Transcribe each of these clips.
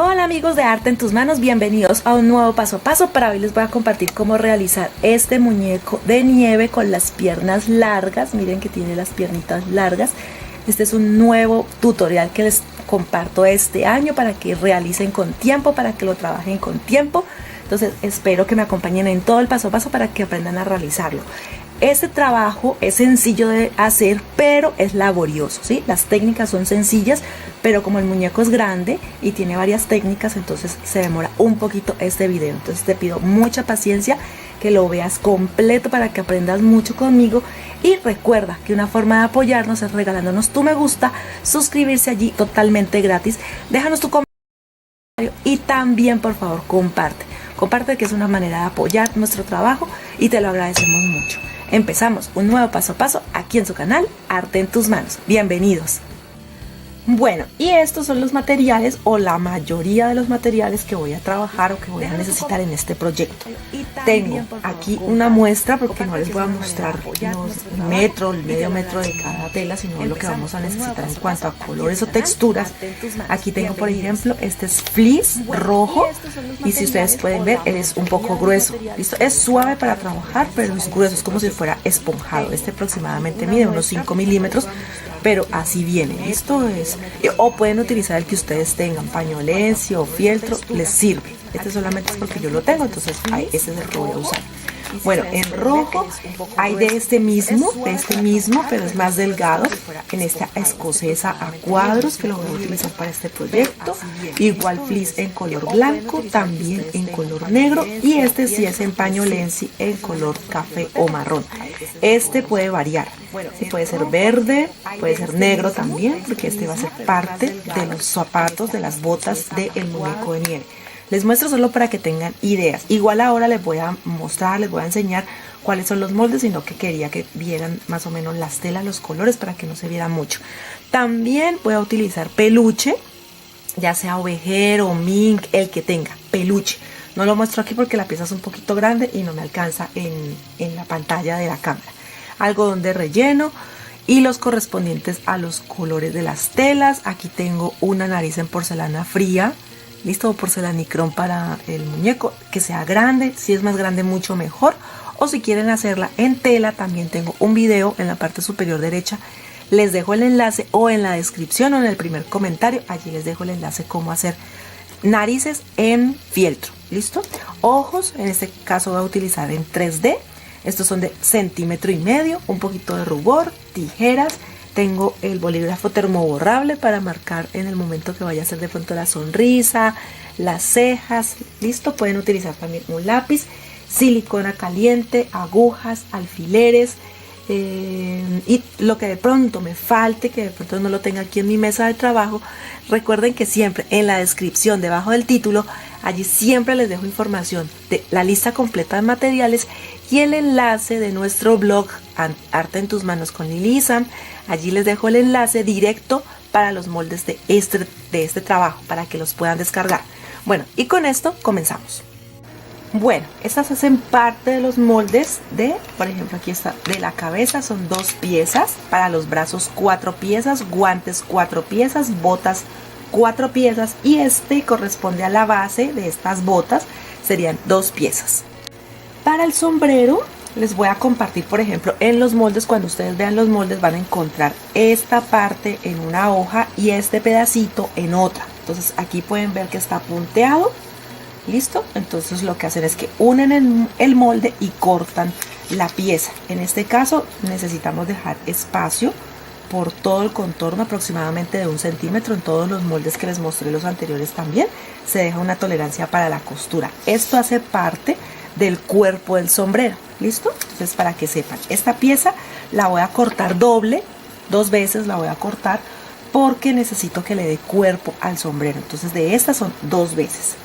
Hola amigos de Arte en tus Manos, bienvenidos a un nuevo paso a paso. Para hoy les voy a compartir cómo realizar este muñeco de nieve con las piernas largas. Miren que tiene las piernitas largas. Este es un nuevo tutorial que les comparto este año para que realicen con tiempo, para que lo trabajen con tiempo. Entonces espero que me acompañen en todo el paso a paso para que aprendan a realizarlo. Este trabajo es sencillo de hacer, pero es laborioso, ¿sí? Las técnicas son sencillas, pero como el muñeco es grande y tiene varias técnicas, entonces se demora un poquito este video. Entonces te pido mucha paciencia, que lo veas completo para que aprendas mucho conmigo. Y recuerda que una forma de apoyarnos es regalándonos tu me gusta, suscribirse allí totalmente gratis. Déjanos tu comentario y también, por favor, comparte. Comparte, que es una manera de apoyar nuestro trabajo y te lo agradecemos mucho. Empezamos un nuevo paso a paso aquí en su canal Arte en tus Manos. Bienvenidos. Bueno, y estos son los materiales o la mayoría de los materiales que voy a trabajar o que voy a necesitar en este proyecto. Tengo aquí una muestra porque no les voy a mostrar el metro, el medio metro de cada tela, sino lo que vamos a necesitar en cuanto a colores o texturas. Aquí tengo, por ejemplo, este es fleece rojo y si ustedes pueden ver, él es un poco grueso. ¿Listo? Es suave para trabajar, pero es grueso, es como si fuera esponjado. Este aproximadamente mide unos 5 milímetros, pero así viene. Esto es, o pueden utilizar el que ustedes tengan, pañolencio o fieltro, les sirve. Este solamente es porque yo lo tengo, entonces ese es el que voy a usar. Bueno, en rojo hay de este mismo, pero es más delgado, en esta escocesa a cuadros, que lo voy a utilizar para este proyecto. Igual fleece en color blanco, también en color negro, y este sí es en pañolensi en color café o marrón. Este puede variar, puede ser verde, puede ser negro también, porque este va a ser parte de los zapatos, de las botas del muñeco de nieve. Les muestro solo para que tengan ideas. Igual ahora les voy a mostrar, les voy a enseñar cuáles son los moldes, sino que quería que vieran más o menos las telas, los colores, para que no se viera mucho. También voy a utilizar peluche, ya sea ovejero o mink, el que tenga, peluche. No lo muestro aquí porque la pieza es un poquito grande y no me alcanza en la pantalla de la cámara. Algodón de relleno y los correspondientes a los colores de las telas. Aquí tengo una nariz en porcelana fría. Listo, porcelanicrón para el muñeco, que sea grande, si es más grande mucho mejor, o si quieren hacerla en tela, también tengo un video en la parte superior derecha, les dejo el enlace, o en la descripción o en el primer comentario, allí les dejo el enlace cómo hacer narices en fieltro. Listo, ojos, en este caso voy a utilizar en 3D, estos son de 1,5 centímetros, un poquito de rubor, tijeras. Tengo el bolígrafo termoborrable para marcar en el momento que vaya a hacer de pronto la sonrisa, las cejas. Listo, pueden utilizar también un lápiz, silicona caliente, agujas, alfileres, y lo que de pronto me falte, que de pronto no lo tenga aquí en mi mesa de trabajo. Recuerden que siempre en la descripción, debajo del título, allí siempre les dejo información de la lista completa de materiales y el enlace de nuestro blog Arte en tus Manos con Lili Isam. Allí les dejo el enlace directo para los moldes de este trabajo, para que los puedan descargar. Bueno, y con esto comenzamos. Bueno, estas hacen parte de los moldes de, por ejemplo, aquí está, de la cabeza son 2 piezas, para los brazos 4 piezas, guantes 4 piezas, botas 4 piezas, y este corresponde a la base de estas botas, serían 2 piezas. Para el sombrero les voy a compartir, por ejemplo, en los moldes, cuando ustedes vean los moldes van a encontrar esta parte en una hoja y este pedacito en otra. Entonces aquí pueden ver que está punteado. Listo, entonces lo que hacen es que unen el molde y cortan la pieza. En este caso necesitamos dejar espacio por todo el contorno, aproximadamente de 1 centímetro. En todos los moldes que les mostré los anteriores también se deja una tolerancia para la costura. Esto hace parte del cuerpo del sombrero. ¿Listo? Entonces, para que sepan, esta pieza la voy a cortar doble, 2 veces la voy a cortar, porque necesito que le dé cuerpo al sombrero. Entonces de estas son 2 veces.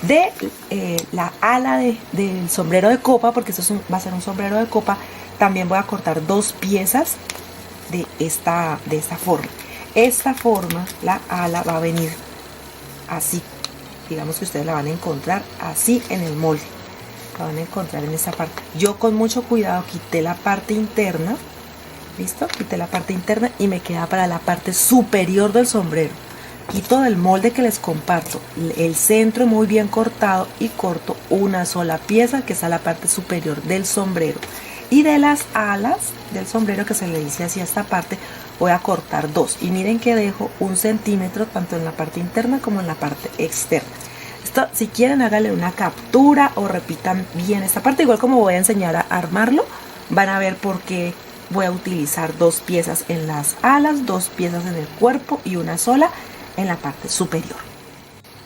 De la ala del sombrero de copa, porque esto va a ser un sombrero de copa, también voy a cortar 2 piezas de esta forma. Esta forma, la ala va a venir así. Digamos que ustedes la van a encontrar así en el molde. La van a encontrar en esta parte. Yo con mucho cuidado quité la parte interna. ¿Listo? Quité la parte interna y me queda para la parte superior del sombrero. quito del molde que les comparto el centro muy bien cortado y corto una sola pieza que está en la parte superior del sombrero, y de las alas del sombrero, que se le dice así a esta parte, voy a cortar 2, y miren que dejo 1 centímetro tanto en la parte interna como en la parte externa. Esto, si quieren, háganle una captura o repitan bien esta parte, igual como voy a enseñar a armarlo, van a ver por qué voy a utilizar 2 piezas en las alas, 2 piezas en el cuerpo y una sola en la parte superior.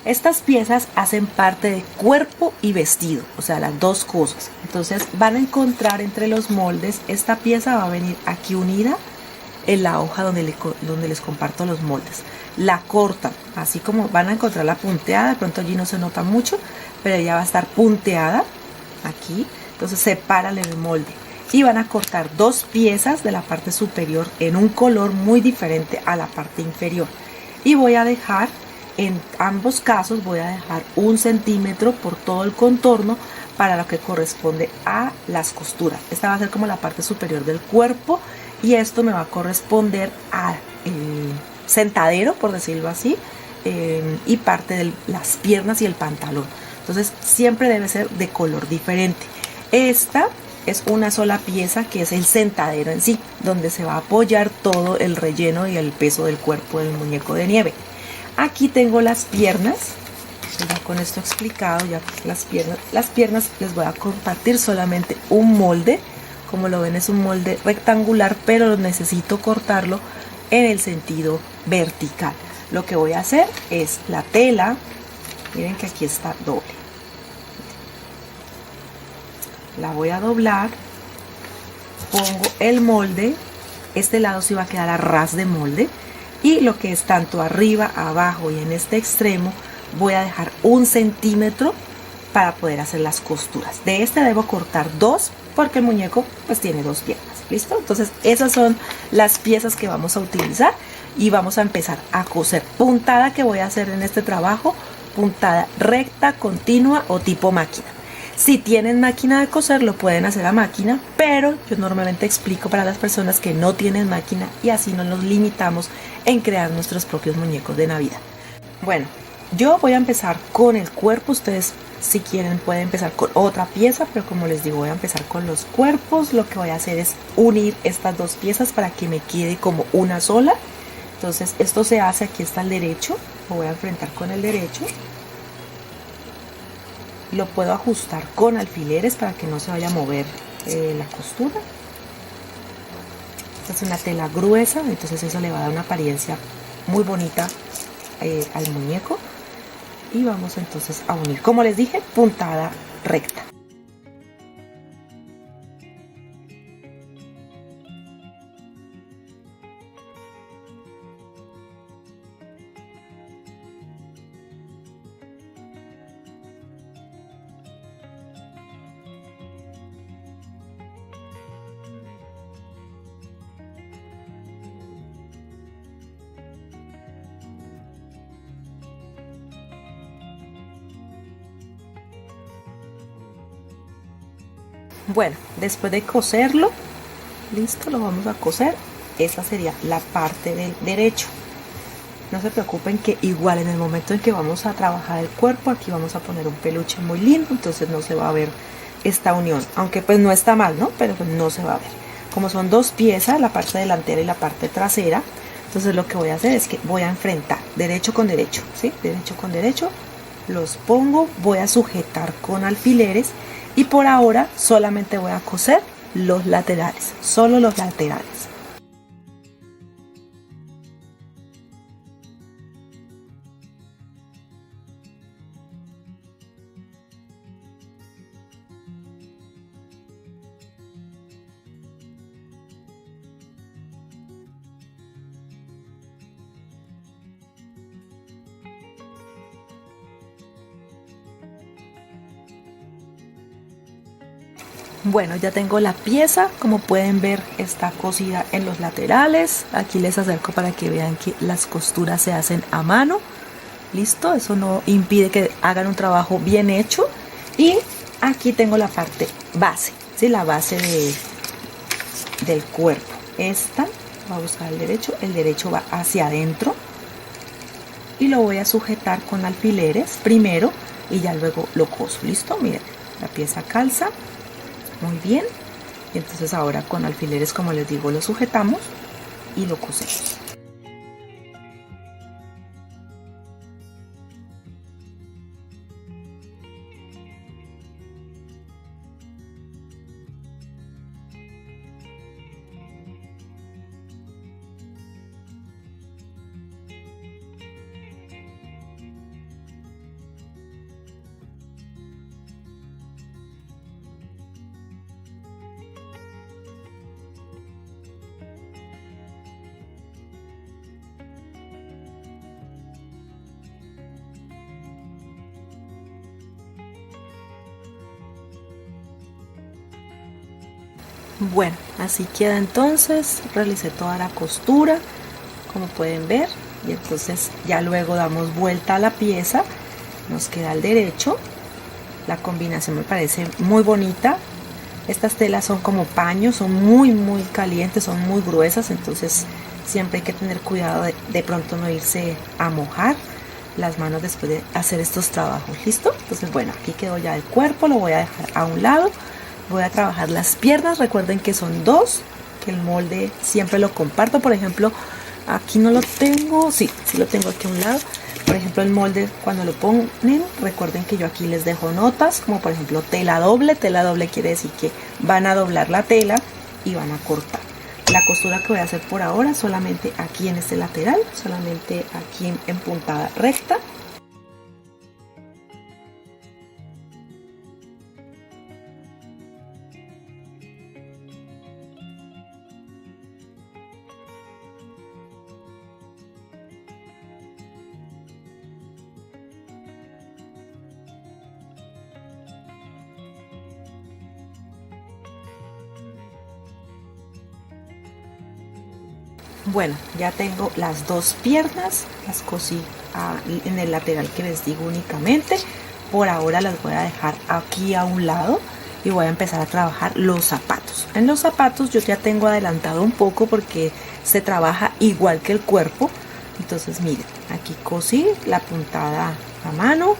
Estas piezas hacen parte de cuerpo y vestido, o sea, las dos cosas. Entonces van a encontrar entre los moldes, esta pieza va a venir aquí unida en la hoja donde les comparto los moldes. La cortan, así como van a encontrar la punteada, de pronto allí no se nota mucho, pero ella va a estar punteada aquí. Entonces separan el molde y van a cortar 2 piezas de la parte superior en un color muy diferente a la parte inferior. Y voy a dejar, en ambos casos voy a dejar 1 centímetro por todo el contorno para lo que corresponde a las costuras. Esta va a ser como la parte superior del cuerpo y esto me va a corresponder al sentadero, por decirlo así, y parte de las piernas y el pantalón. Entonces siempre debe ser de color diferente. Esta es una sola pieza que es el sentadero en sí, donde se va a apoyar todo el relleno y el peso del cuerpo del muñeco de nieve. Aquí tengo las piernas, ya con esto explicado, ya las piernas les voy a compartir solamente un molde. Como lo ven, es un molde rectangular, pero necesito cortarlo en el sentido vertical. Lo que voy a hacer es la tela, miren que aquí está doble, la voy a doblar, pongo el molde, este lado sí va a quedar a ras de molde, y lo que es tanto arriba, abajo y en este extremo voy a dejar 1 centímetro para poder hacer las costuras. De este debo cortar 2 porque el muñeco pues tiene 2 piernas. ¿Listo? Entonces esas son las piezas que vamos a utilizar y vamos a empezar a coser. Puntada que voy a hacer en este trabajo, puntada recta, continua o tipo máquina. Si tienen máquina de coser lo pueden hacer a máquina, pero yo normalmente explico para las personas que no tienen máquina y así no nos limitamos en crear nuestros propios muñecos de Navidad. Bueno, yo voy a empezar con el cuerpo. Ustedes, si quieren, pueden empezar con otra pieza, pero como les digo, voy a empezar con los cuerpos. Lo que voy a hacer es unir estas 2 piezas para que me quede como una sola. Entonces esto se hace, aquí está el derecho, lo voy a enfrentar con el derecho. Lo puedo ajustar con alfileres para que no se vaya a mover la costura. Esta es una tela gruesa, entonces eso le va a dar una apariencia muy bonita al muñeco. Y vamos entonces a unir, como les dije, puntada recta. Bueno, después de coserlo, listo, lo vamos a coser. Esta sería la parte del derecho. No se preocupen que igual en el momento en que vamos a trabajar el cuerpo, aquí vamos a poner un peluche muy lindo, entonces no se va a ver esta unión, aunque pues no está mal, ¿no? Pero pues no se va a ver. Como son 2 piezas, la parte delantera y la parte trasera, entonces lo que voy a hacer es que voy a enfrentar derecho con derecho, ¿sí? Derecho con derecho, los pongo, voy a sujetar con alfileres. Y por ahora solamente voy a coser los laterales, solo los laterales. Bueno, ya tengo la pieza, como pueden ver está cosida en los laterales. Aquí les acerco para que vean que las costuras se hacen a mano. Listo, eso no impide que hagan un trabajo bien hecho. Y aquí tengo la parte base, ¿sí? La base del cuerpo. Esta, voy a buscar el derecho va hacia adentro. y lo voy a sujetar con alfileres primero y ya luego lo coso. ¿Listo? Miren, la pieza calza muy bien. Entonces ahora con alfileres, como les digo, lo sujetamos y lo cosemos. Bueno, así queda entonces. Realicé toda la costura, como pueden ver, y entonces ya luego damos vuelta a la pieza, nos queda al derecho. La combinación me parece muy bonita. Estas telas son como paños, son muy calientes, son muy gruesas, entonces siempre hay que tener cuidado de pronto no irse a mojar las manos después de hacer estos trabajos. ¿Listo? Entonces bueno, aquí quedó ya el cuerpo, lo voy a dejar a un lado. Voy a trabajar las piernas, recuerden que son dos, que el molde siempre lo comparto. Por ejemplo, aquí no lo tengo, sí lo tengo aquí a un lado. Por ejemplo, el molde cuando lo ponen, recuerden que yo aquí les dejo notas, como por ejemplo tela doble quiere decir que van a doblar la tela y van a cortar. La costura que voy a hacer por ahora solamente aquí en este lateral, solamente aquí en puntada recta. Bueno, ya tengo las dos piernas, las cosí en el lateral que les digo únicamente. Por ahora las voy a dejar aquí a un lado y voy a empezar a trabajar los zapatos. En los zapatos yo ya tengo adelantado un poco porque se trabaja igual que el cuerpo. Entonces miren, aquí cosí la puntada a mano,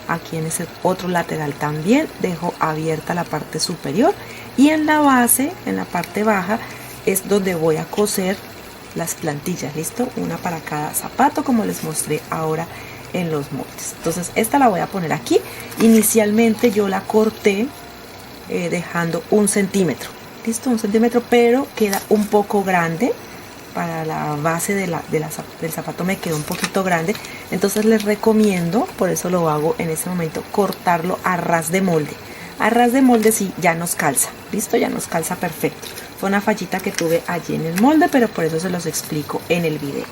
aquí en ese otro lateral también dejo abierta la parte superior y en la base, en la parte baja, es donde voy a coser las plantillas. ¿Listo? Una para cada zapato, como les mostré ahora en los moldes. Entonces esta la voy a poner aquí. Inicialmente yo la corté dejando 1 centímetro. ¿Listo? 1 centímetro, pero queda un poco grande. Para la base del zapato me quedó un poquito grande. Entonces les recomiendo, por eso lo hago en este momento, cortarlo a ras de molde. A ras de molde sí, ya nos calza. ¿Listo? Ya nos calza perfecto. Fue una fallita que tuve allí en el molde, pero por eso se los explico en el video.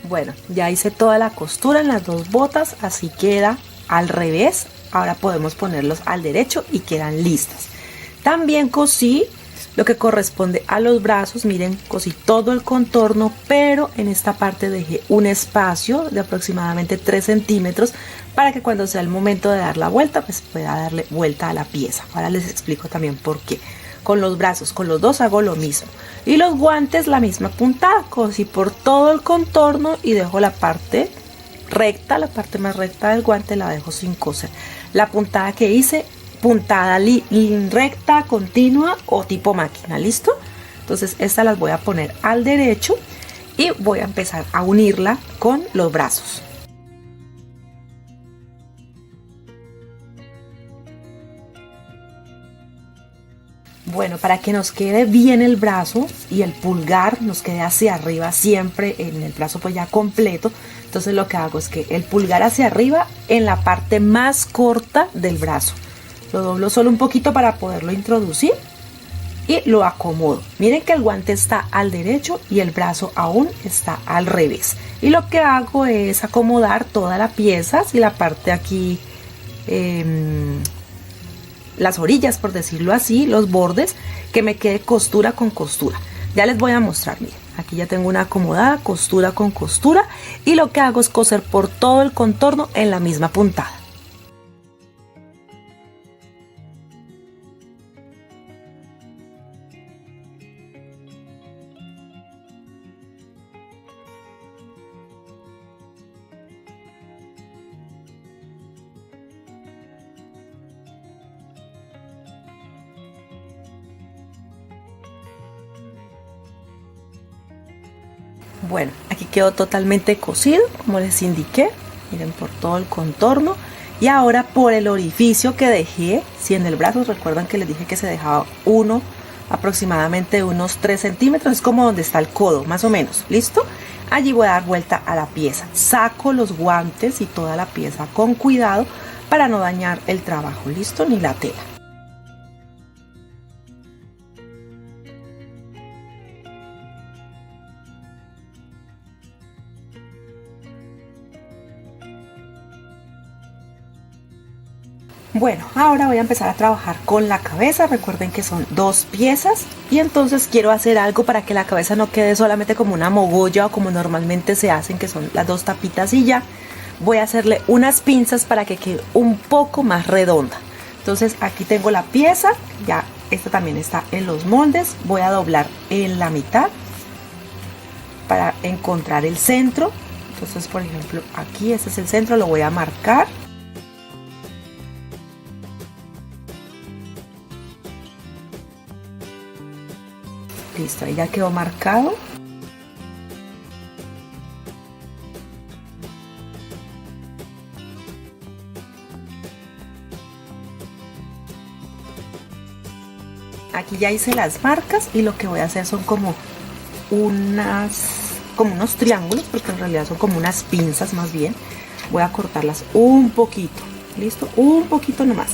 Bueno, ya hice toda la costura en las dos botas, así queda al revés. Ahora podemos ponerlos al derecho y quedan listas. También cosí lo que corresponde a los brazos. Miren, cosí todo el contorno, pero en esta parte dejé un espacio de aproximadamente 3 centímetros para que cuando sea el momento de dar la vuelta, pues pueda darle vuelta a la pieza. Ahora les explico también por qué. Con los brazos, con los dos hago lo mismo. Y los guantes la misma puntada, cosí por todo el contorno y dejo la parte recta, la parte más recta del guante la dejo sin coser. La puntada que hice, puntada recta, continua o tipo máquina. ¿Listo? Entonces estas las voy a poner al derecho y voy a empezar a unirla con los brazos. Bueno, para que nos quede bien el brazo y el pulgar nos quede hacia arriba siempre en el brazo pues ya completo, entonces lo que hago es que el pulgar hacia arriba en la parte más corta del brazo. Lo doblo solo un poquito para poderlo introducir y lo acomodo. Miren que el guante está al derecho y el brazo aún está al revés. Y lo que hago es acomodar toda la pieza, y la parte aquí, las orillas por decirlo así, los bordes, que me quede costura con costura. Ya les voy a mostrar, miren, aquí ya tengo una acomodada, costura con costura, y lo que hago es coser por todo el contorno en la misma puntada. Bueno, aquí quedó totalmente cosido, como les indiqué, miren, por todo el contorno. Y ahora por el orificio que dejé, si en el brazo, recuerdan que les dije que se dejaba aproximadamente unos 3 centímetros, es como donde está el codo, más o menos, ¿listo? Allí voy a dar vuelta a la pieza, saco los guantes y toda la pieza con cuidado para no dañar el trabajo, ¿listo? Ni la tela. Bueno, ahora voy a empezar a trabajar con la cabeza. Recuerden que son 2 piezas y entonces quiero hacer algo para que la cabeza no quede solamente como una mogolla o como normalmente se hacen, que son las 2 tapitas y ya. Voy a hacerle unas pinzas para que quede un poco más redonda. Entonces aquí tengo la pieza, ya esta también está en los moldes. Voy a doblar en la mitad para encontrar el centro. Entonces, por ejemplo, aquí este es el centro, lo voy a marcar. Listo, ahí ya quedó marcado. Aquí ya hice las marcas y lo que voy a hacer son como unos triángulos, porque en realidad son como unas pinzas más bien. Voy a cortarlas un poquito, listo, un poquito nomás.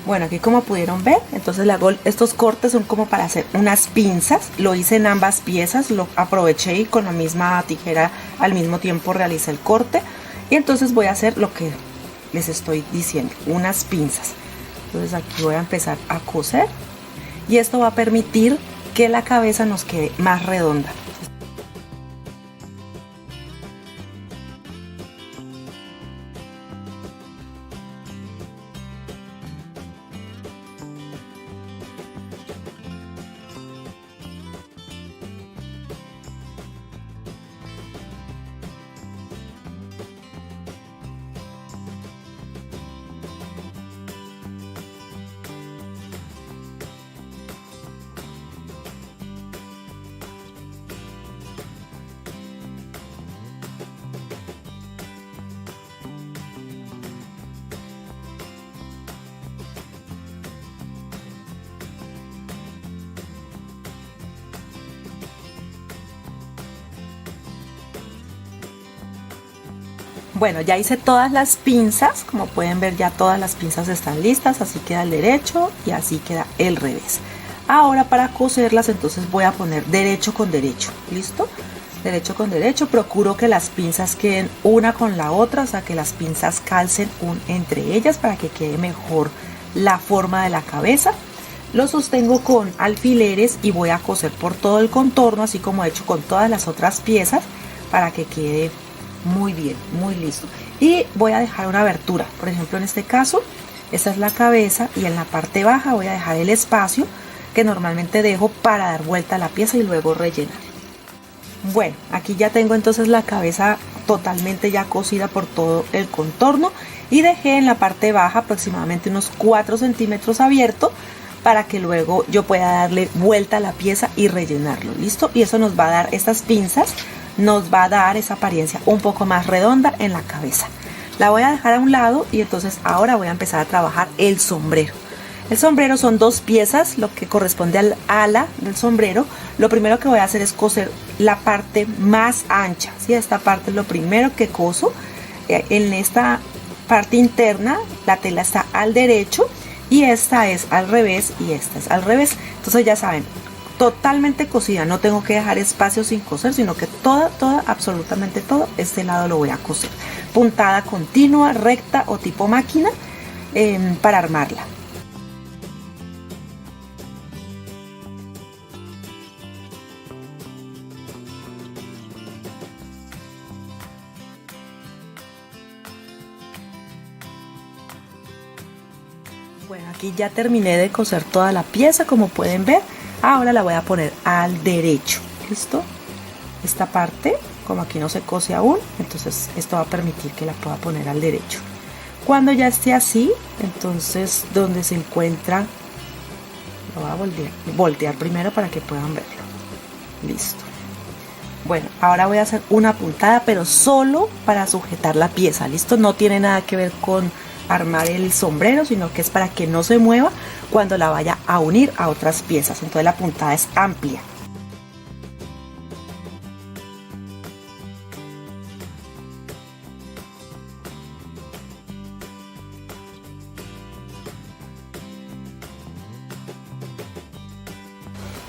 Bueno, aquí como pudieron ver, entonces estos cortes son como para hacer unas pinzas. Lo hice en ambas piezas, lo aproveché y con la misma tijera al mismo tiempo realicé el corte. Y entonces voy a hacer lo que les estoy diciendo, unas pinzas. Entonces aquí voy a empezar a coser y esto va a permitir que la cabeza nos quede más redonda. Bueno, ya hice todas las pinzas, como pueden ver ya todas las pinzas están listas, así queda el derecho y así queda el revés. Ahora para coserlas entonces voy a poner derecho con derecho, ¿listo? Derecho con derecho, procuro que las pinzas queden una con la otra, o sea que las pinzas calcen entre ellas para que quede mejor la forma de la cabeza. Lo sostengo con alfileres y voy a coser por todo el contorno, así como he hecho con todas las otras piezas, para que quede muy bien, muy listo. Y voy a dejar una abertura, por ejemplo en este caso esta es la cabeza y en la parte baja voy a dejar el espacio que normalmente dejo para dar vuelta a la pieza y luego rellenar. Bueno, aquí ya tengo entonces la cabeza totalmente ya cosida por todo el contorno y dejé en la parte baja aproximadamente unos 4 centímetros abierto para que luego yo pueda darle vuelta a la pieza y rellenarlo, ¿listo? Y eso nos va a dar, estas pinzas nos va a dar esa apariencia un poco más redonda en la cabeza. La voy a dejar a un lado y entonces ahora voy a empezar a trabajar el sombrero. El sombrero son 2 piezas, lo que corresponde al ala del sombrero. Lo primero que voy a hacer es coser la parte más ancha, ¿sí? Esta parte es lo primero que coso. En esta parte interna la tela está al derecho y esta es al revés y esta es al revés. Entonces ya saben, totalmente cosida, no tengo que dejar espacio sin coser, sino que absolutamente todo este lado lo voy a coser. Puntada continua, recta o tipo máquina para armarla. Bueno, aquí ya terminé de coser toda la pieza, como pueden ver. Ahora la voy a poner al derecho, ¿listo? Esta parte, como aquí no se cose aún, entonces esto va a permitir que la pueda poner al derecho. Cuando ya esté así, entonces donde se encuentra, lo voy a voltear primero para que puedan verlo. Listo. Bueno, ahora voy a hacer una puntada, pero solo para sujetar la pieza, ¿listo? No tiene nada que ver con armar el sombrero, sino que es para que no se mueva cuando la vaya a unir a otras piezas. Entonces la puntada es amplia.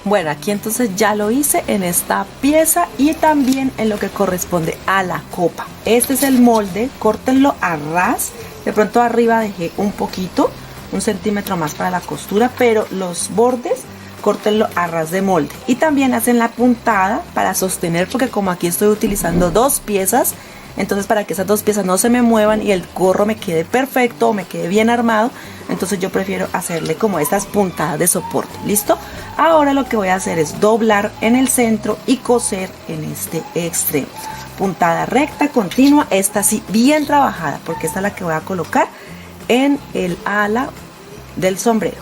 Bueno, aquí entonces ya lo hice en esta pieza y también en lo que corresponde a la copa. Este es el molde, córtenlo a ras. De pronto arriba dejé un poquito, 1 centímetro más para la costura, pero los bordes córtenlo a ras de molde. Y también hacen la puntada para sostener, porque como aquí estoy utilizando 2 piezas, entonces para que esas 2 piezas no se me muevan y el gorro me quede perfecto o me quede bien armado, entonces yo prefiero hacerle como estas puntadas de soporte. ¿Listo? Ahora lo que voy a hacer es doblar en el centro y coser en este extremo. Puntada recta, continua, esta sí bien trabajada, porque esta es la que voy a colocar en el ala del sombrero.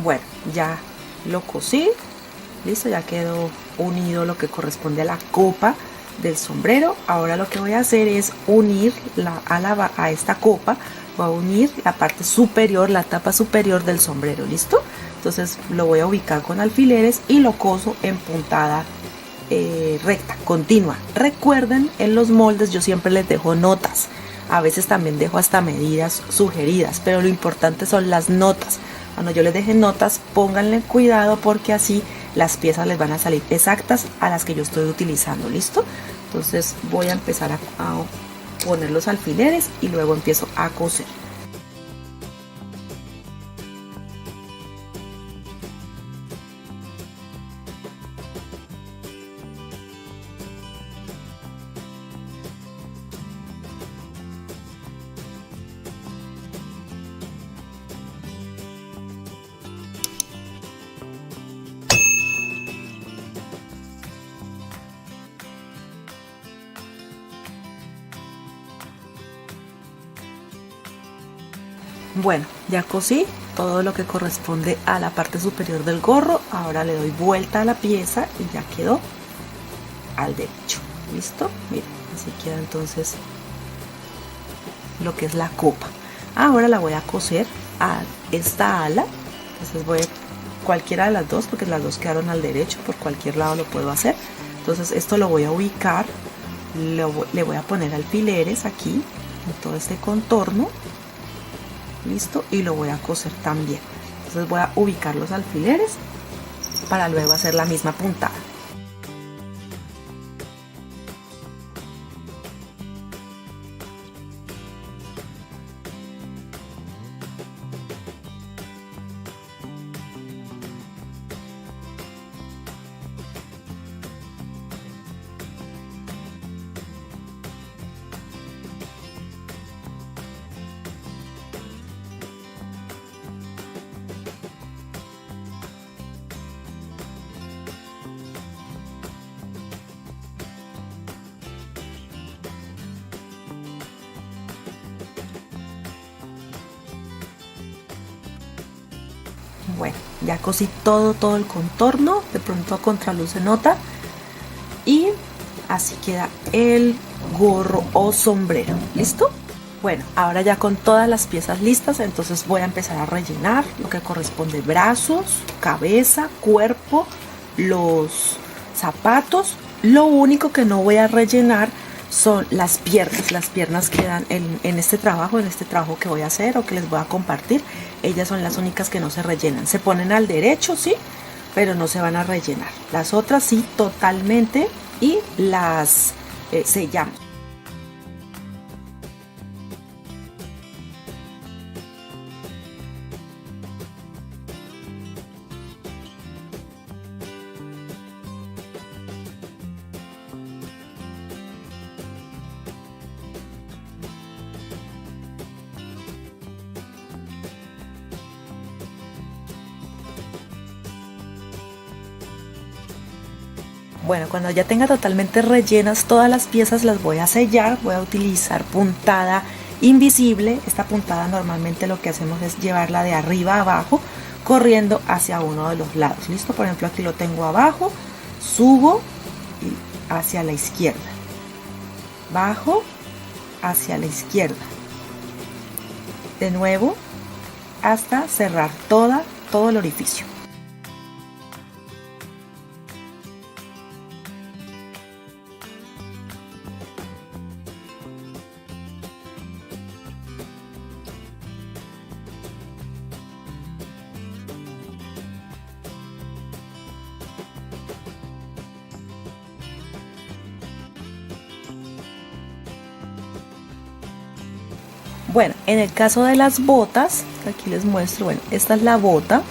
Bueno, ya lo cosí, listo, ya quedó unido lo que corresponde a la copa del sombrero. Ahora lo que voy a hacer es unir la ala a esta copa. Voy a unir la parte superior, la tapa superior del sombrero, ¿listo? Entonces lo voy a ubicar con alfileres y lo coso en puntada recta, continua. Recuerden, en los moldes yo siempre les dejo notas, a veces también dejo hasta medidas sugeridas, pero lo importante son las notas. Cuando yo les deje notas, pónganle cuidado porque así las piezas les van a salir exactas a las que yo estoy utilizando, ¿listo? Entonces voy a empezar a poner los alfileres y luego empiezo a coser. Bueno, ya cosí todo lo que corresponde a la parte superior del gorro. Ahora le doy vuelta a la pieza y ya quedó al derecho. ¿Listo? Miren, así queda entonces lo que es la copa. Ahora la voy a coser a esta ala. Entonces voy a cualquiera de las dos, porque las dos quedaron al derecho, por cualquier lado lo puedo hacer. Entonces esto lo voy a ubicar, le voy a poner alfileres aquí en todo este contorno. Listo, y lo voy a coser también. Entonces voy a ubicar los alfileres para luego hacer la misma puntada. Bueno, ya cosí todo el contorno, de pronto a contraluz se nota, y así queda el gorro o sombrero. ¿Listo? Bueno, ahora ya con todas las piezas listas, entonces voy a empezar a rellenar lo que corresponde: brazos, cabeza, cuerpo, los zapatos. Lo único que no voy a rellenar son las piernas. Las piernas quedan en este trabajo que voy a hacer o que les voy a compartir. Ellas son las únicas que no se rellenan. Se ponen al derecho, sí, pero no se van a rellenar. Las otras sí, totalmente, y las sellamos. Bueno, cuando ya tenga totalmente rellenas todas las piezas, las voy a sellar. Voy a utilizar puntada invisible. Esta puntada normalmente lo que hacemos es llevarla de arriba a abajo, corriendo hacia uno de los lados. ¿Listo? Por ejemplo, aquí lo tengo abajo, subo y hacia la izquierda, bajo, hacia la izquierda, de nuevo hasta cerrar todo el orificio. Bueno, en el caso de las botas, aquí les muestro, bueno, esta es la bota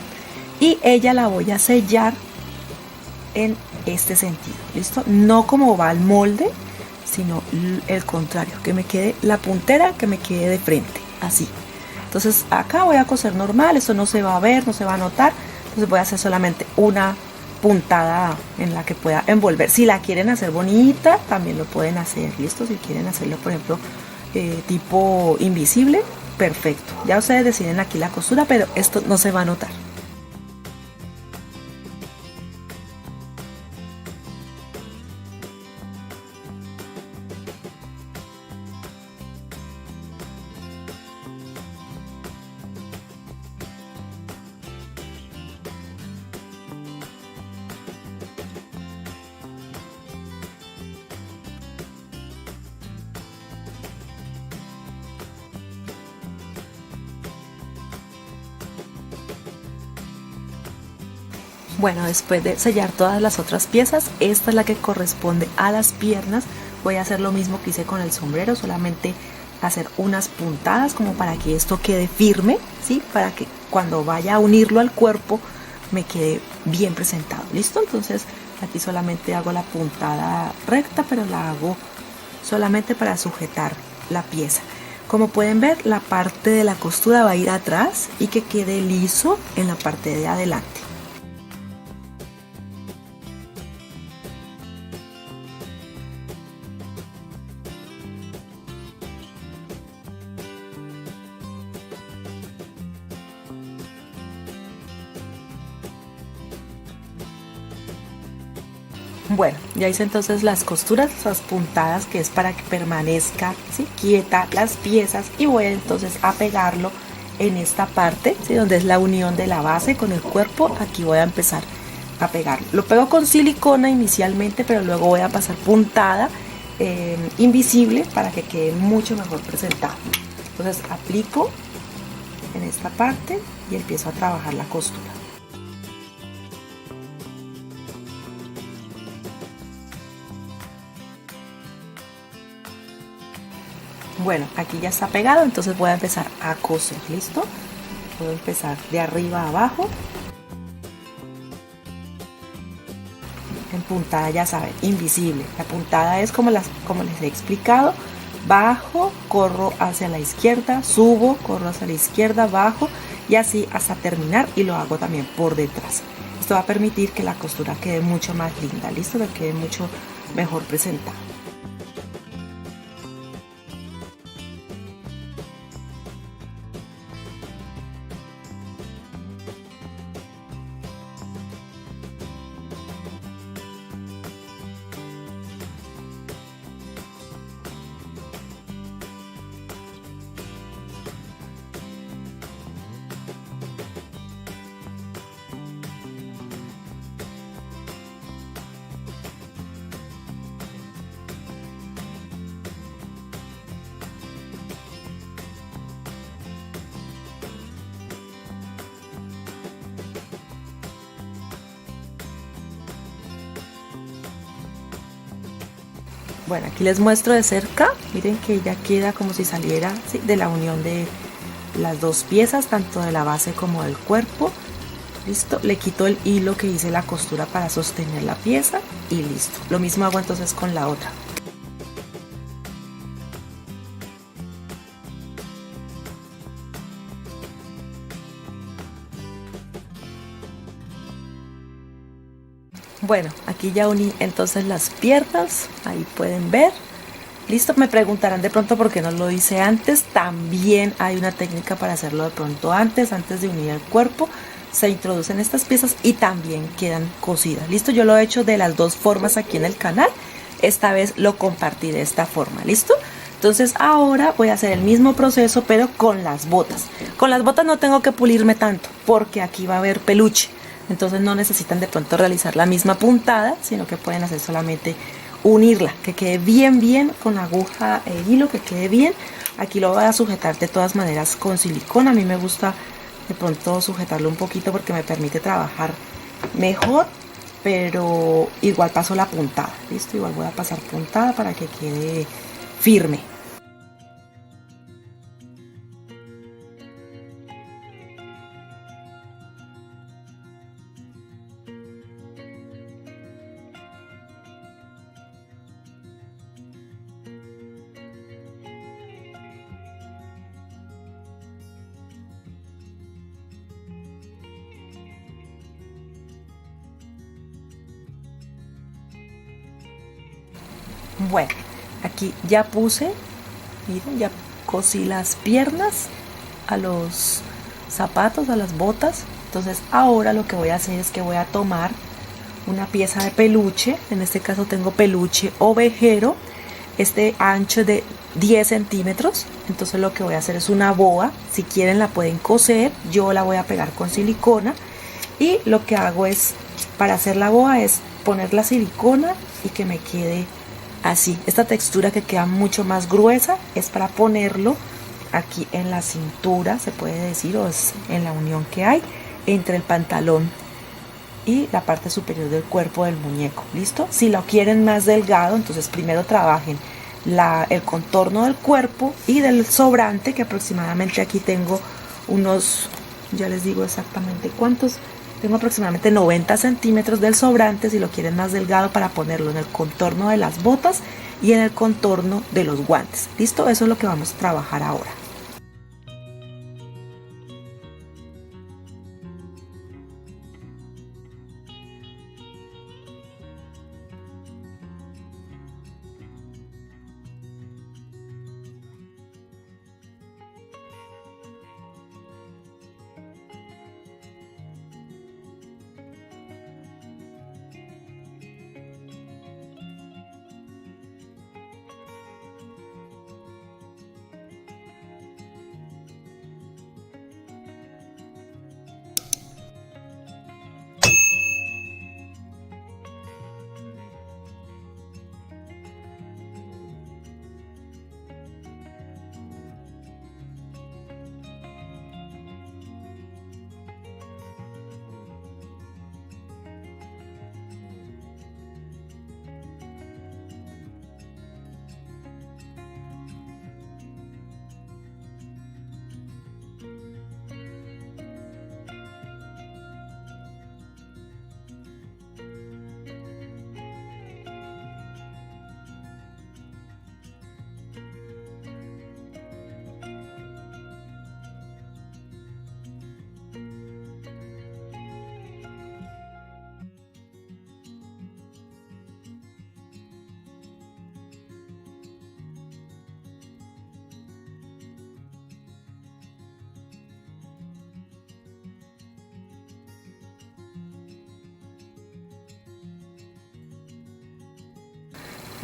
y ella la voy a sellar en este sentido, ¿listo? No como va el molde, sino el contrario, que me quede la puntera, que me quede de frente, así. Entonces acá voy a coser normal, esto no se va a ver, no se va a notar, entonces voy a hacer solamente una puntada en la que pueda envolver. Si la quieren hacer bonita, también lo pueden hacer, ¿listo? Si quieren hacerlo, por ejemplo, tipo invisible, perfecto. Ya ustedes deciden aquí la costura, pero esto no se va a notar. Bueno, después de sellar todas las otras piezas, esta es la que corresponde a las piernas. Voy a hacer lo mismo que hice con el sombrero, solamente hacer unas puntadas como para que esto quede firme, ¿sí? Para que cuando vaya a unirlo al cuerpo me quede bien presentado, ¿listo? Entonces aquí solamente hago la puntada recta, pero la hago solamente para sujetar la pieza. Como pueden ver, la parte de la costura va a ir atrás y que quede liso en la parte de adelante. Bueno, ya hice entonces las costuras, las puntadas, que es para que permanezca, ¿sí?, quieta las piezas, y voy entonces a pegarlo en esta parte, ¿sí?, donde es la unión de la base con el cuerpo. Aquí voy a empezar a pegarlo. Lo pego con silicona inicialmente, pero luego voy a pasar puntada invisible para que quede mucho mejor presentado. Entonces aplico en esta parte y empiezo a trabajar la costura. Bueno, aquí ya está pegado, entonces voy a empezar a coser. ¿Listo? Voy a empezar de arriba a abajo. En puntada, ya saben, invisible. La puntada es como les he explicado: bajo, corro hacia la izquierda, subo, corro hacia la izquierda, bajo, y así hasta terminar, y lo hago también por detrás. Esto va a permitir que la costura quede mucho más linda, ¿listo? Que quede mucho mejor presentada. Bueno, aquí les muestro de cerca, miren que ya queda como si saliera, ¿sí?, de la unión de las dos piezas, tanto de la base como del cuerpo. Listo, le quito el hilo que hice la costura para sostener la pieza y listo. Lo mismo hago entonces con la otra. Bueno, aquí ya uní entonces las piernas, ahí pueden ver. Listo, me preguntarán de pronto por qué no lo hice antes. También hay una técnica para hacerlo de pronto antes de unir el cuerpo. Se introducen estas piezas y también quedan cosidas. Listo, yo lo he hecho de las dos formas aquí en el canal. Esta vez lo compartí de esta forma, ¿listo? Entonces ahora voy a hacer el mismo proceso pero con las botas. Con las botas no tengo que pulirme tanto porque aquí va a haber peluche. Entonces no necesitan de pronto realizar la misma puntada, sino que pueden hacer solamente unirla, que quede bien con la aguja e hilo, que quede bien. Aquí lo voy a sujetar de todas maneras con silicona. A mí me gusta de pronto sujetarlo un poquito porque me permite trabajar mejor, pero igual paso la puntada. Listo, igual voy a pasar puntada para que quede firme. Bueno, aquí ya puse, miren, ya cosí las piernas a los zapatos, a las botas. Entonces ahora lo que voy a hacer es que voy a tomar una pieza de peluche. En este caso tengo peluche ovejero, este ancho de 10 centímetros. Entonces lo que voy a hacer es una boa. Si quieren la pueden coser, yo la voy a pegar con silicona. Y lo que hago es, para hacer la boa, es poner la silicona y que me quede así. Esta textura que queda mucho más gruesa es para ponerlo aquí en la cintura, se puede decir, o es en la unión que hay entre el pantalón y la parte superior del cuerpo del muñeco. ¿Listo? Si lo quieren más delgado, entonces primero trabajen el contorno del cuerpo y del sobrante, que aproximadamente aquí tengo unos, ya les digo exactamente cuántos. Tengo aproximadamente 90 centímetros del sobrante, si lo quieren más delgado, para ponerlo en el contorno de las botas y en el contorno de los guantes. ¿Listo? Eso es lo que vamos a trabajar ahora.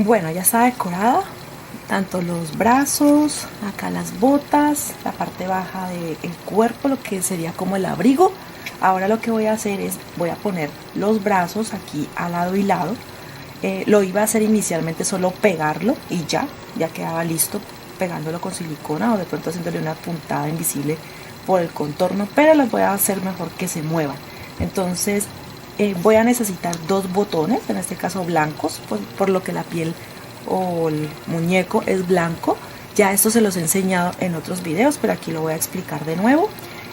Bueno, ya está decorada, tanto los brazos, acá las botas, la parte baja del cuerpo, lo que sería como el abrigo. Ahora lo que voy a hacer es, voy a poner los brazos aquí a lado y lado. Lo iba a hacer inicialmente solo pegarlo y ya quedaba listo pegándolo con silicona, o de pronto haciéndole una puntada invisible por el contorno, pero los voy a hacer mejor que se muevan. Entonces voy a necesitar dos botones, en este caso blancos, por lo que la piel o el muñeco es blanco. Ya esto se los he enseñado en otros videos, pero aquí lo voy a explicar de nuevo.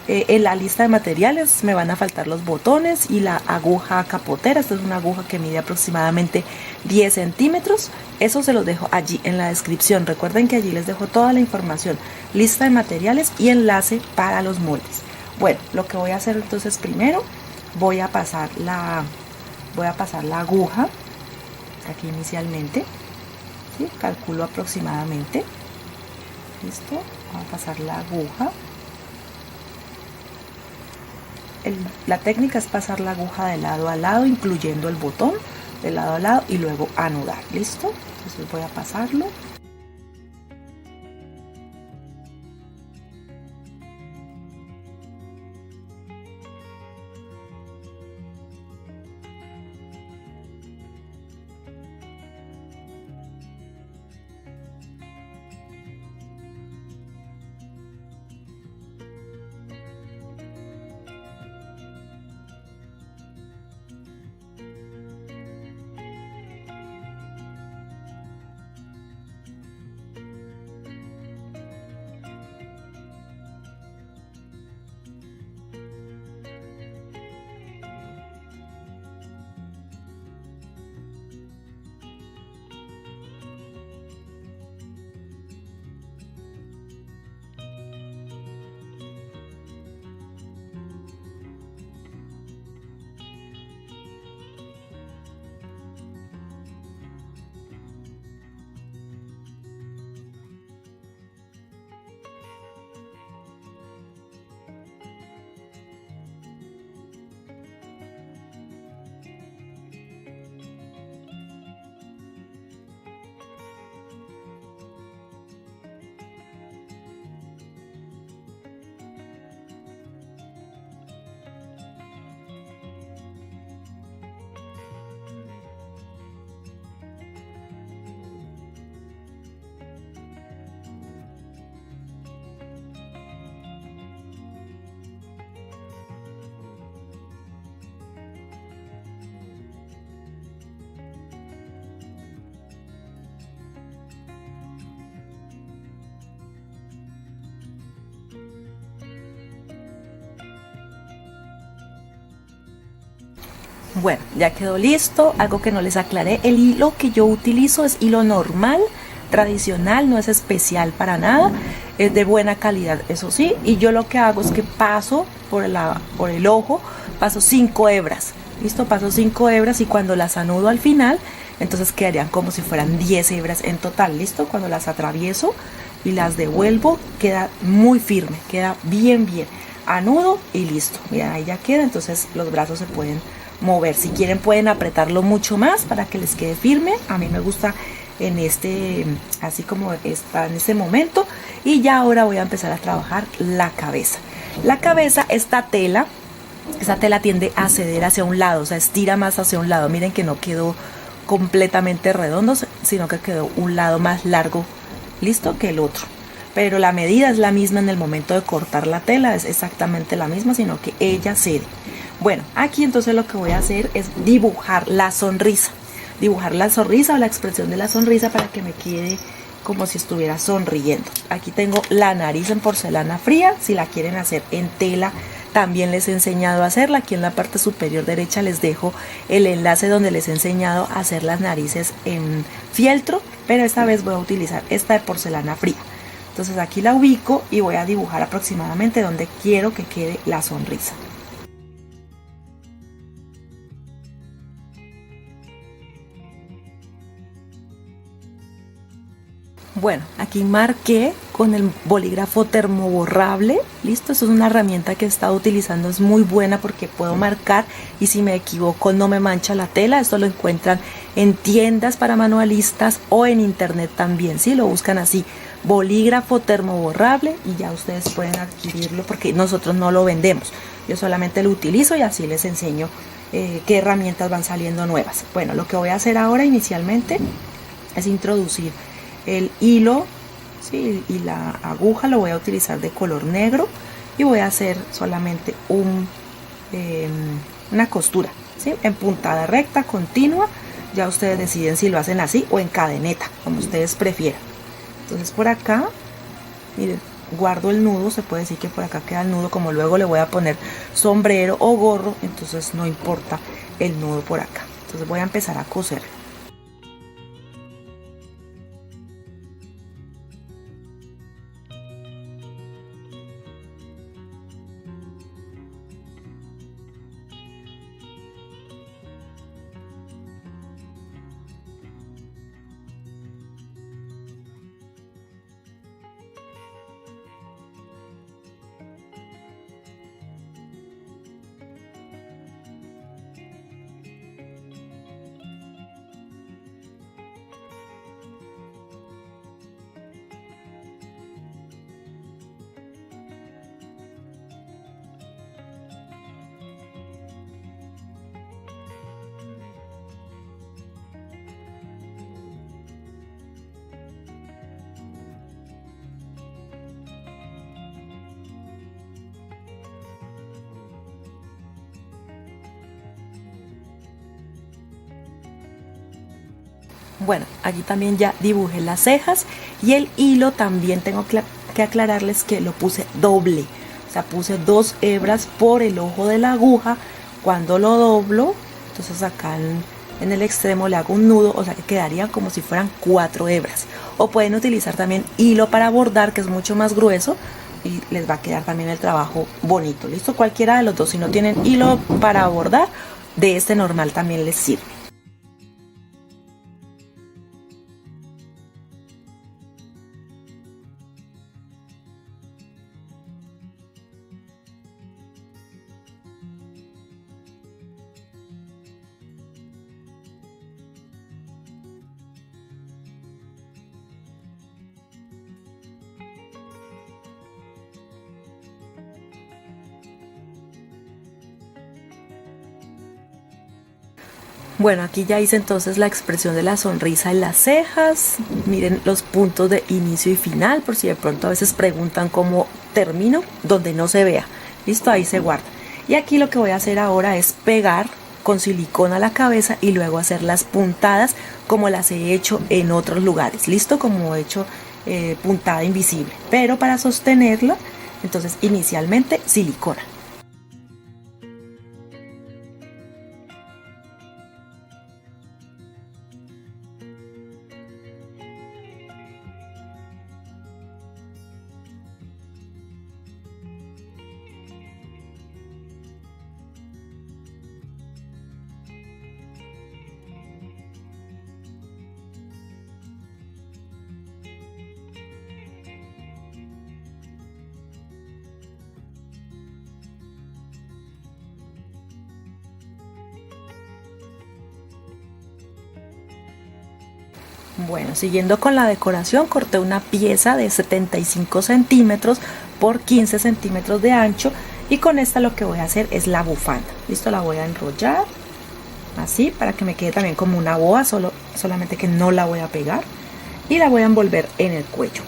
En la lista de materiales me van a faltar los botones y la aguja capotera. Esta es una aguja que mide aproximadamente 10 centímetros. Eso se los dejo allí en la descripción. Recuerden que allí les dejo toda la información, lista de materiales y enlace para los moldes. Bueno, lo que voy a hacer entonces primero, voy a pasar la aguja aquí inicialmente, ¿sí? Calculo aproximadamente. Listo, voy a pasar la aguja. La técnica es pasar la aguja de lado a lado, incluyendo el botón de lado a lado y luego anudar. ¿Listo? Entonces voy a pasarlo. Bueno, ya quedó listo. Algo que no les aclaré, el hilo que yo utilizo es hilo normal, tradicional, no es especial para nada, es de buena calidad, eso sí, y yo lo que hago es que paso por el ojo, paso 5 hebras, listo, paso 5 hebras y cuando las anudo al final, entonces quedarían como si fueran 10 hebras en total, listo, cuando las atravieso y las devuelvo, queda muy firme, queda bien, anudo y listo, miren, ahí ya queda, entonces los brazos se pueden mover, si quieren pueden apretarlo mucho más para que les quede firme, a mí me gusta en así como está en este momento, y ya ahora voy a empezar a trabajar la cabeza. Esta tela tiende a ceder hacia un lado, o sea, estira más hacia un lado, miren que no quedó completamente redondo, sino que quedó un lado más largo, listo, que el otro, pero la medida es la misma en el momento de cortar la tela, es exactamente la misma, sino que ella cede. Bueno, aquí entonces lo que voy a hacer es dibujar la sonrisa o la expresión de la sonrisa para que me quede como si estuviera sonriendo. Aquí tengo la nariz en porcelana fría, si la quieren hacer en tela también les he enseñado a hacerla. Aquí en la parte superior derecha les dejo el enlace donde les he enseñado a hacer las narices en fieltro, pero esta vez voy a utilizar esta de porcelana fría. Entonces aquí la ubico y voy a dibujar aproximadamente donde quiero que quede la sonrisa. Bueno, aquí marqué con el bolígrafo termoborrable, listo, esto es una herramienta que he estado utilizando, es muy buena porque puedo marcar y si me equivoco no me mancha la tela. Esto lo encuentran en tiendas para manualistas o en internet también, si lo buscan así, bolígrafo termoborrable, y ya ustedes pueden adquirirlo porque nosotros no lo vendemos, yo solamente lo utilizo y así les enseño qué herramientas van saliendo nuevas. Bueno, lo que voy a hacer ahora inicialmente es introducir el hilo, ¿sí? Y la aguja lo voy a utilizar de color negro y voy a hacer solamente una costura, ¿sí? En puntada recta continua Ya ustedes deciden si lo hacen así o en cadeneta, como ustedes prefieran. Entonces por acá, miren, guardo el nudo. Se puede decir que por acá queda el nudo, como luego le voy a poner sombrero o gorro, entonces no importa el nudo por acá. Entonces voy a empezar a coser. Bueno, aquí también ya dibujé las cejas y el hilo también tengo que aclararles que lo puse doble. O sea, puse 2 hebras por el ojo de la aguja. Cuando lo doblo, entonces acá en el extremo le hago un nudo, o sea que quedarían como si fueran 4 hebras. O pueden utilizar también hilo para bordar, que es mucho más grueso, y les va a quedar también el trabajo bonito. ¿Listo? Cualquiera de los dos. Si no tienen hilo para bordar, de este normal también les sirve. Bueno, aquí ya hice entonces la expresión de la sonrisa en las cejas. Miren los puntos de inicio y final, por si de pronto a veces preguntan cómo termino, donde no se vea. Listo, ahí se guarda. Y aquí lo que voy a hacer ahora es pegar con silicona la cabeza y luego hacer las puntadas como las he hecho en otros lugares. Listo, como he hecho puntada invisible. Pero para sostenerla, entonces inicialmente silicona. Bueno, siguiendo con la decoración, corté una pieza de 75 centímetros por 15 centímetros de ancho y con esta lo que voy a hacer es la bufanda. Listo, la voy a enrollar así para que me quede también como una boa, solamente que no la voy a pegar, y la voy a envolver en el cuello.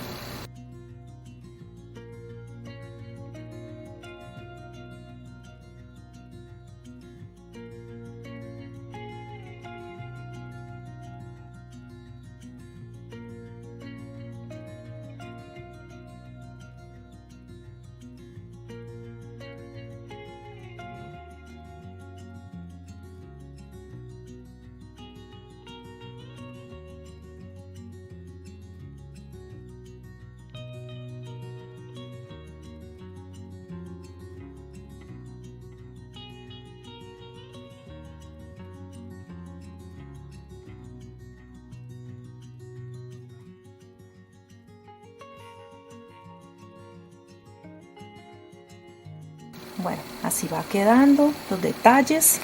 Bueno, así va quedando los detalles.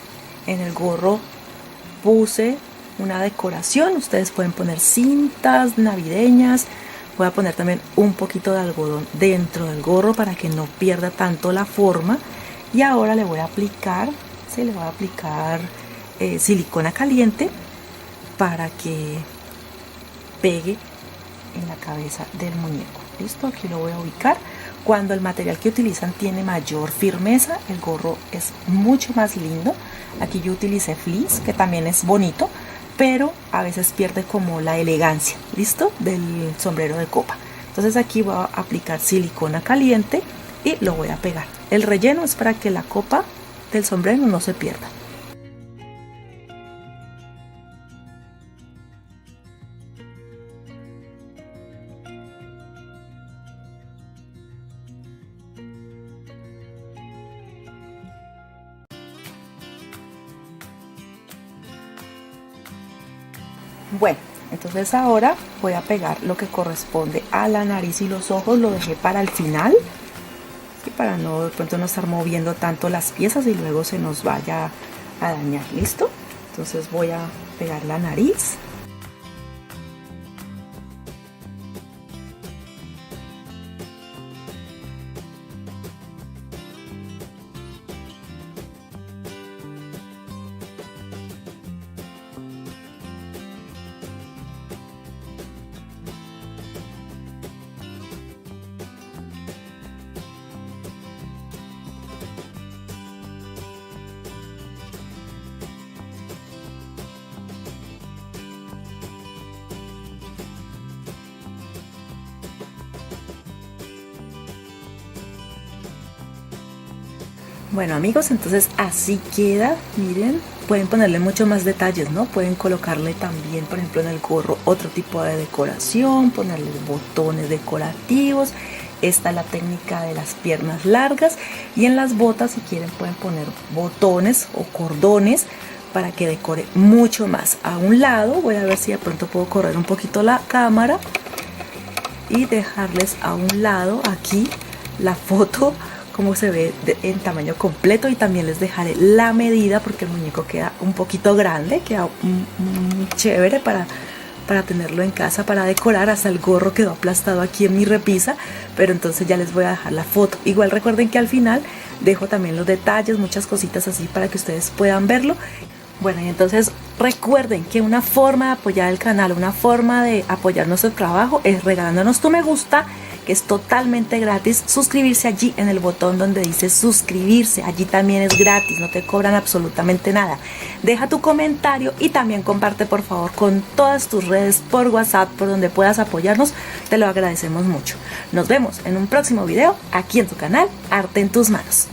En el gorro puse una decoración, ustedes pueden poner cintas navideñas. Voy a poner también un poquito de algodón dentro del gorro para que no pierda tanto la forma. Y ahora le voy a aplicar, silicona caliente para que pegue en la cabeza del muñeco. Listo, aquí lo voy a ubicar. Cuando el material que utilizan tiene mayor firmeza, el gorro es mucho más lindo. Aquí yo utilicé fleece, que también es bonito, pero a veces pierde como la elegancia, ¿listo? Del sombrero de copa. Entonces aquí voy a aplicar silicona caliente y lo voy a pegar. El relleno es para que la copa del sombrero no se pierda. Bueno, entonces ahora voy a pegar lo que corresponde a la nariz y los ojos. Lo dejé para el final, ¿sí? Para no de pronto no estar moviendo tanto las piezas y luego se nos vaya a dañar. ¿Listo? Entonces voy a pegar la nariz. Bueno amigos, entonces así queda, miren, pueden ponerle mucho más detalles, ¿no? Pueden colocarle también, por ejemplo, en el gorro otro tipo de decoración, ponerle botones decorativos. Esta es la técnica de las piernas largas, y en las botas, si quieren, pueden poner botones o cordones para que decore mucho más. A un lado, voy a ver si de pronto puedo correr un poquito la cámara y dejarles a un lado aquí la foto como se ve en tamaño completo, y también les dejaré la medida porque el muñeco queda un poquito grande, queda chévere para tenerlo en casa, para decorar. Hasta el gorro quedó aplastado aquí en mi repisa, pero entonces ya les voy a dejar la foto. Igual recuerden que al final dejo también los detalles, muchas cositas así para que ustedes puedan verlo. Bueno, y entonces recuerden que una forma de apoyar el canal, una forma de apoyar nuestro trabajo es regalándonos tu me gusta, que es totalmente gratis. Suscribirse allí en el botón donde dice suscribirse, allí también es gratis, no te cobran absolutamente nada. Deja tu comentario y también comparte por favor con todas tus redes, por WhatsApp, por donde puedas apoyarnos, te lo agradecemos mucho. Nos vemos en un próximo video aquí en tu canal Arte en tus Manos.